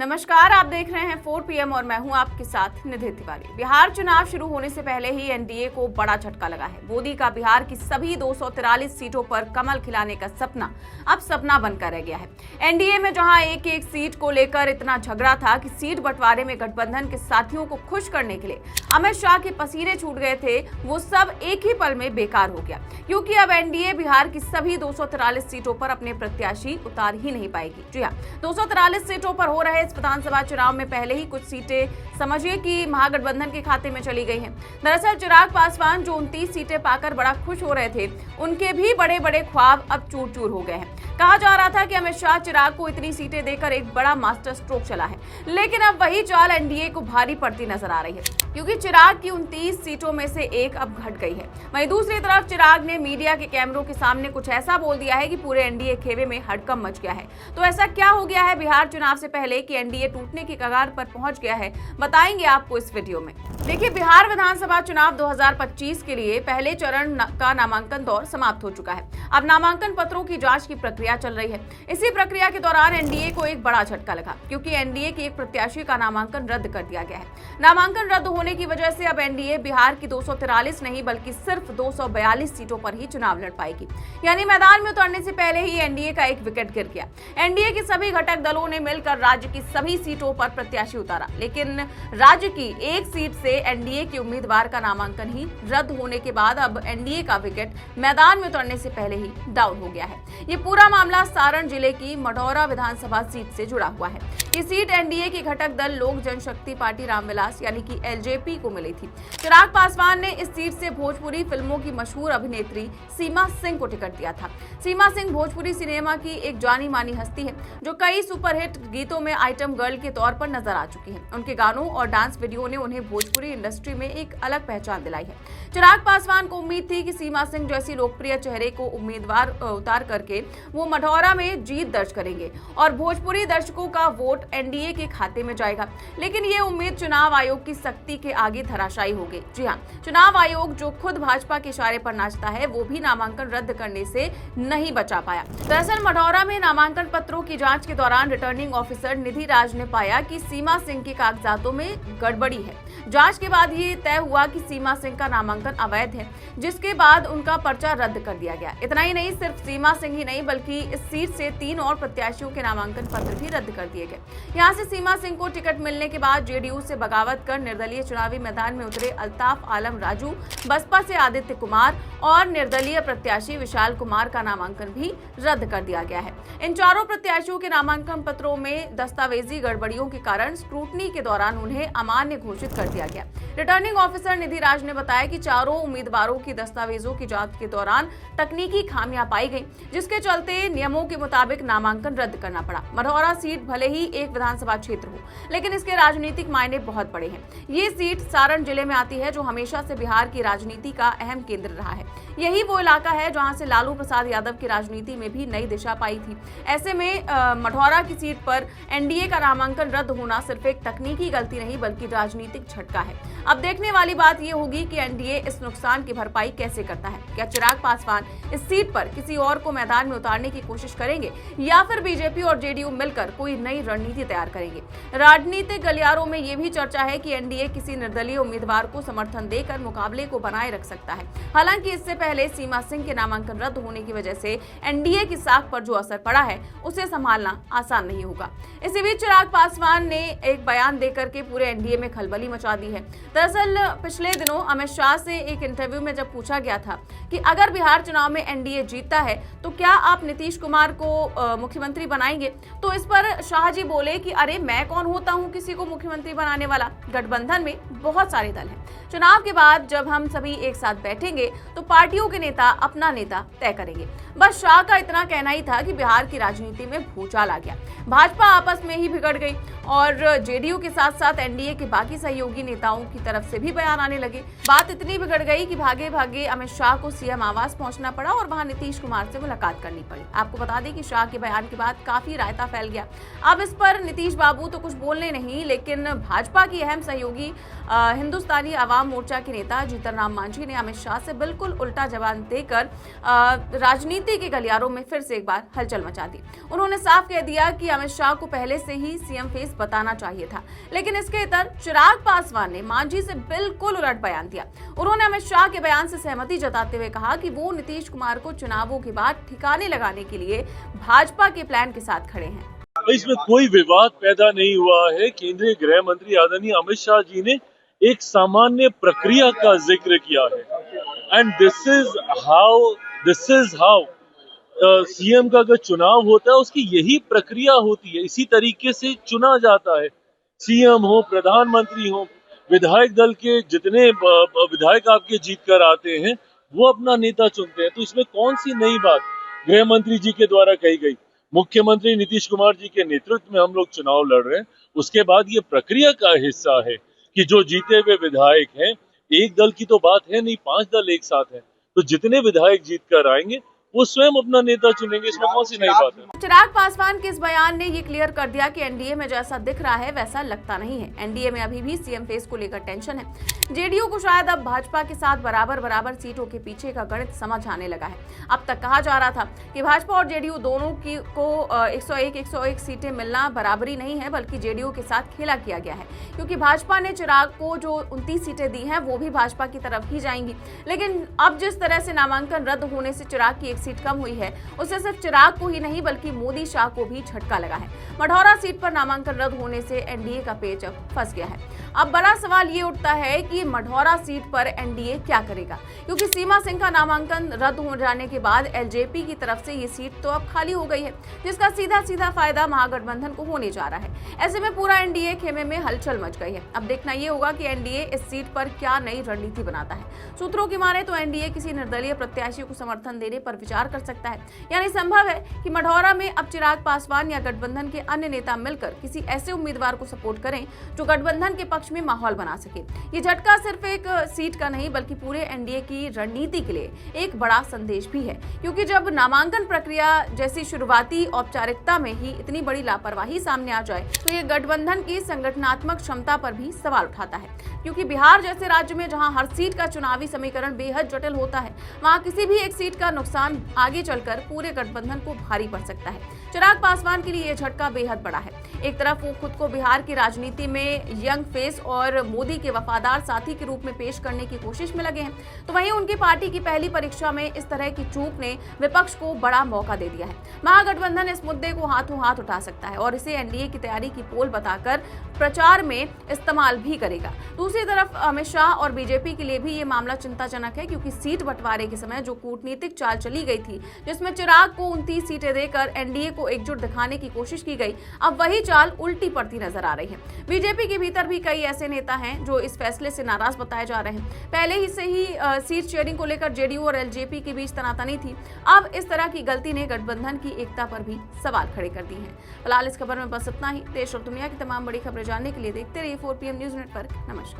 नमस्कार, आप देख रहे हैं 4 PM और मैं हूं आपके साथ निधि तिवारी। बिहार चुनाव शुरू होने से पहले ही एनडीए को बड़ा झटका लगा है। मोदी का बिहार की सभी 243 सीटों पर कमल खिलाने का सपना अब सपना बनकर रह गया है। एनडीए में जहां एक एक सीट को लेकर इतना झगड़ा था कि सीट बंटवारे में गठबंधन के साथियों को खुश करने के लिए अमित शाह के पसीने छूट गए थे, वो सब एक ही पल में बेकार हो गया, क्योंकि अब एनडीए बिहार की सभी 243 सीटों पर अपने प्रत्याशी उतार ही नहीं पाएगी। जी हाँ, 243 सीटों पर हो रहे इस विधानसभा चुनाव में पहले ही कुछ सीटें समझिए कि महागठबंधन के खाते में चली गई हैं। दरअसल चिराग पासवान जो 29 सीटें पाकर बड़ा खुश हो रहे थे, उनके भी बड़े बड़े ख्वाब अब चूर चूर हो गए हैं। कहा जा रहा था कि अमित शाह चिराग को इतनी सीटें देकर एक बड़ा मास्टर स्ट्रोक चला है, लेकिन अब वही चाल एनडीए को भारी पड़ती नजर आ रही है, क्योंकि चिराग की 29 सीटों में से एक अब घट गई है। वहीं दूसरी तरफ चिराग ने मीडिया के कैमरों के सामने कुछ ऐसा बोल दिया है कि पूरे एनडीए खेमे में हड़कंप मच गया है। तो ऐसा क्या हो गया है बिहार चुनाव से पहले कि एनडीए टूटने की कगार पर पहुंच गया है, बताएंगे आपको इस वीडियो में। देखिए, बिहार विधानसभा चुनाव 2025 के लिए पहले चरण का नामांकन दौर समाप्त हो चुका है। अब नामांकन पत्रों की जांच की प्रक्रिया चल रही है। इसी प्रक्रिया के दौरान एनडीए को एक बड़ा झटका लगा, क्योंकि एनडीए के एक प्रत्याशी का नामांकन रद्द कर दिया गया है। नामांकन रद्द होने की वजह से अब एनडीए बिहार की 243 नहीं बल्कि सिर्फ 242 सीटों पर ही चुनाव लड़ पाएगी। यानी मैदान में उतरने से पहले ही एनडीए का एक विकेट गिर गया। एनडीए के सभी घटक दलों ने मिलकर राज्य की सभी सीटों पर प्रत्याशी उतारा, लेकिन राज्य की एक सीट से एनडीए के उम्मीदवार का नामांकन ही रद्द होने के बाद अब एनडीए का विकेट मैदान में उतरने से पहले ही डाउन हो गया है। ये पूरा मामला सारण जिले की मढ़ौरा विधानसभा सीट से जुड़ा हुआ है। ये सीट एनडीए के घटक दल लोक जनशक्ति पार्टी रामविलास यानी कि एलजेपी को मिली थी। चिराग पासवान ने इस सीट से भोजपुरी फिल्मों की मशहूर अभिनेत्री सीमा सिंह को टिकट दिया था। सीमा सिंह भोजपुरी सिनेमा की एक जानी मानी हस्ती है, जो कई सुपरहिट गीतों में आइटम गर्ल के तौर पर नजर आ चुकी है। उनके गानों और डांस वीडियो ने उन्हें भोजपुरी इंडस्ट्री में एक अलग पहचान दिलाई है। चिराग पासवान को उम्मीद थी कि सीमा सिंह जैसी लोकप्रिय चेहरे को उम्मीदवार उतार करके वो मढ़ौरा में जीत दर्ज करेंगे और भोजपुरी दर्शकों का वोट एनडीए के खाते में जाएगा, लेकिन ये उम्मीद चुनाव आयोग की सख्ती के आगे धराशायी हो गई। जी हाँ, चुनाव आयोग जो खुद भाजपा के इशारे पर नाचता है, वो भी नामांकन रद्द करने से नहीं बचा पाया। दरअसल मढ़ौरा में नामांकन पत्रों की जांच के दौरान रिटर्निंग ऑफिसर निधि राज ने पाया कि सीमा सिंह के कागजातों में गड़बड़ी है। जांच के बाद ये तय हुआ कि सीमा सिंह का नामांकन अवैध है, जिसके बाद उनका पर्चा रद्द कर दिया गया। इतना ही नहीं, सिर्फ सीमा सिंह ही नहीं बल्कि इस सीट से 3 और प्रत्याशियों के नामांकन पत्र भी रद्द कर दिए गए। यहां से सीमा सिंह को टिकट मिलने के बाद जेडीयू से बगावत कर निर्दलीय चुनावी मैदान में उतरे अल्ताफ आलम राजू, बसपा से आदित्य कुमार और निर्दलीय प्रत्याशी विशाल कुमार का नामांकन भी रद्द कर दिया गया है। इन चारों प्रत्याशियों के नामांकन पत्रों में दस्तावेजी गड़बड़ियों के कारण स्क्रूटनी के दौरान उन्हें अमान्य घोषित कर दिया गया। रिटर्निंग ऑफिसर निधि राज ने बताया कि चारों उम्मीदवारों की दस्तावेजों की जांच के दौरान तकनीकी खामियां पाई गई, जिसके चलते नियमों के मुताबिक नामांकन रद्द करना पड़ा। मढ़ौरा सीट भले ही एक विधानसभा क्षेत्र हो, लेकिन इसके राजनीतिक मायने बहुत बड़े हैं। ये सीट सारण जिले में आती है, जो हमेशा से बिहार की राजनीति का अहम केंद्र रहा है। यही वो इलाका है जहां से लालू प्रसाद यादव की राजनीति में भी नई दिशा पाई थी। ऐसे में मढ़ौरा की सीट पर एनडीए का नामांकन रद्द होना सिर्फ एक तकनीकी गलती नहीं बल्कि राजनीतिक झटका है। अब देखने वाली बात यह होगी कि एनडीए इस नुकसान की भरपाई कैसे करता है। क्या चिराग पासवान इस सीट पर किसी और को मैदान में उतारने की कोशिश करेंगे, या फिर बीजेपी और जेडीयू मिलकर कोई नई रणनीति तैयार करेंगे। राजनीतिक गलियारों में यह भी चर्चा है कि एनडीए किसी निर्दलीय उम्मीदवार को समर्थन देकर मुकाबले को बनाए रख सकता है। हालांकि इससे पहले सीमा सिंह के नामांकन रद्द होने की वजह से एनडीए की साख पर जो असर पड़ा है, उसे संभालना आसान नहीं होगा। इसी बीच चिराग पासवान ने एक बयान देकर के पूरे एनडीए में खलबली मचा दी है। दरअसल पिछले दिनों अमित शाह से एक इंटरव्यू में जब पूछा गया था कि अगर बिहार चुनाव में एनडीए जीतता है तो क्या आप नीतीश कुमार को मुख्यमंत्री बनाएंगे, तो इस पर शाह जी बोले कि अरे मैं कौन होता हूं किसी को मुख्यमंत्री बनाने वाला, गठबंधन में बहुत सारे दल हैं। चुनाव के बाद जब हम सभी एक साथ बैठेंगे तो पार्टियों के नेता अपना नेता तय करेंगे। बस शाह का इतना कहना ही था कि बिहार की राजनीति में भूचाल आ गया। भाजपा आपस में ही बिगड़ गई और जेडीयू के साथ साथ एनडीए के बाकी सहयोगी नेताओं की तरफ से भी बयान आने लगे। बात इतनी बिगड़ गई कि भागे भागे अमित शाह को सीएम आवास पहुंचना पड़ा और वहां नीतीश कुमार से मुलाकात करनी पड़ी। आपको बता दें कि शाह के बयान के बाद काफी रायता फैल गया। अब इस पर नीतीश बाबू तो कुछ बोलने नहीं, लेकिन भाजपा की अहम सहयोगी हिंदुस्तानी आवाम मोर्चा के नेता जीतन राम मांझी ने अमित शाह से बिल्कुल उल्टा जवाब देकर राजनीति के गलियारों में फिर से एक बार हलचल मचा दी। उन्होंने साफ कह दिया कि अमित शाह को पहले से ही सीएम फेस बताना चाहिए था, लेकिन इसके इतर चिराग पासवान ने मांझी से बिल्कुल उलट बयान दिया। उन्होंने अमित शाह के बयान से सहमति जताते हुए कहा कि वो नीतीश कुमार को चुनावों के बाद ठिकाने लगाने के लिए भाजपा के प्लान के साथ खड़े हैं। इसमें कोई विवाद पैदा नहीं हुआ है। केंद्रीय गृह मंत्री आदरणीय अमित शाह जी ने एक सामान्य प्रक्रिया का जिक्र किया है and this is how CM का अगर चुनाव होता है उसकी यही प्रक्रिया होती है, इसी तरीके से चुना जाता है। सीएम हो, प्रधानमंत्री हो, विधायक दल के जितने विधायक आपके जीत कर आते हैं वो अपना नेता चुनते हैं, तो इसमें कौन सी नई बात गृह मंत्री जी के द्वारा कही गई। मुख्यमंत्री नीतीश कुमार जी के नेतृत्व में हम लोग चुनाव लड़ रहे हैं, उसके बाद ये प्रक्रिया का हिस्सा है कि जो जीते हुए विधायक हैं, एक दल की तो बात है नहीं, 5 दल एक साथ हैं, तो जितने विधायक जीत कर आएंगे वो स्वयं अपना नेता चुनेंगे, इसमें कौन सी नई बात है। चिराग पासवान के इस बयान ने ये क्लियर कर दिया कि एनडीए में जैसा दिख रहा है वैसा लगता नहीं है। एनडीए में अभी भी सीएम फेस को लेकर टेंशन है। जेडीयू को शायद अब भाजपा के साथ बराबर सीटों के पीछे का गणित समझ आने लगा है। अब तक कहा जा रहा था कि भाजपा और जेडीयू दोनों को 101 सीटें मिलना बराबरी नहीं है, बल्कि जेडीयू के साथ खेला किया गया है, क्योंकि भाजपा ने चिराग को जो 29 सीटें दी हैं वो भी भाजपा की तरफ ही जाएंगी। लेकिन अब जिस तरह से नामांकन रद्द होने से चिराग की सीट कम हुई है, उससे सिर्फ चिराग को ही नहीं बल्कि मोदी शाह को भी झटका लगा है। मढ़ौरा सीट पर नामांकन रद्द होने से एनडीए का पेच अब फंस गया है। अब बड़ा सवाल ये उठता है कि मढ़ौरा सीट पर एनडीए क्या करेगा, क्योंकि सीमा सिंह का नामांकन रद्द हो जाने के बाद एलजेपी की तरफ से ये सीट तो अब खाली हो गई है, जिसका सीधा फायदा महागठबंधन को होने जा रहा है। ऐसे में पूरा एनडीए खेमे में हलचल मच गई है। अब देखना ये होगा कि एनडीए इस सीट पर क्या नई रणनीति बनाता है। सूत्रों की माने तो एनडीए किसी निर्दलीय प्रत्याशी को समर्थन देने पर विचार कर सकता है, यानी संभव है कि मढ़ौरा में अब चिराग पासवान या गठबंधन के अन्य नेता मिलकर किसी ऐसे उम्मीदवार को सपोर्ट करें जो गठबंधन के पक्ष में माहौल बना सके। ये झटका सिर्फ एक सीट का नहीं बल्कि पूरे एनडीए की रणनीति के लिए एक बड़ा संदेश भी है, क्योंकि जब नामांकन प्रक्रिया जैसी शुरुआती औपचारिकता में ही इतनी बड़ी लापरवाही सामने आ जाए तो ये गठबंधन की संगठनात्मक क्षमता पर भी सवाल उठाता है। क्योंकि बिहार जैसे राज्य में जहां हर सीट का चुनावी समीकरण बेहद जटिल होता है, वहां किसी भी एक सीट का नुकसान आगे चलकर पूरे गठबंधन को भारी पड़ सकता है। चिराग पासवान के लिए यह झटका बेहद बड़ा है। एक तरफ वो खुद को बिहार की राजनीति में यंग फेस और मोदी के वफादार साथी के रूप में पेश करने की कोशिश में लगे हैं, तो वहीं उनकी पार्टी की पहली परीक्षा में इस तरह की चूक ने विपक्ष को बड़ा मौका दे दिया है। महागठबंधन इस मुद्दे को हाथों हाथ उठा सकता है और इसे एनडीए की तैयारी की पोल बताकर प्रचार में इस्तेमाल भी करेगा। दूसरी तरफ अमित शाह और बीजेपी के लिए भी ये मामला चिंताजनक है, क्योंकि सीट बंटवारे के समय जो कूटनीतिक चाल चली गई थी, जिसमें चिराग को 29 सीटें देकर एनडीए को एकजुट दिखाने की कोशिश की गई, अब वही चाल उल्टी पड़ती नजर आ रही है। बीजेपी के भीतर भी कई ऐसे नेता हैं जो इस फैसले से नाराज बताए जा रहे हैं। पहले ही से ही सीट शेयरिंग को लेकर जेडीयू और एलजेपी के बीच तनातनी थी। अब इस तरह की गलती ने गठबंधन की एकता पर भी सवाल खड़े कर दिए हैं। फिलहाल इस खबर में बस इतना ही। देश और दुनिया की तमाम बड़ी खबरें जानने के लिए देखते रहिए 4PM न्यूज नेटवर्क। नमस्कार।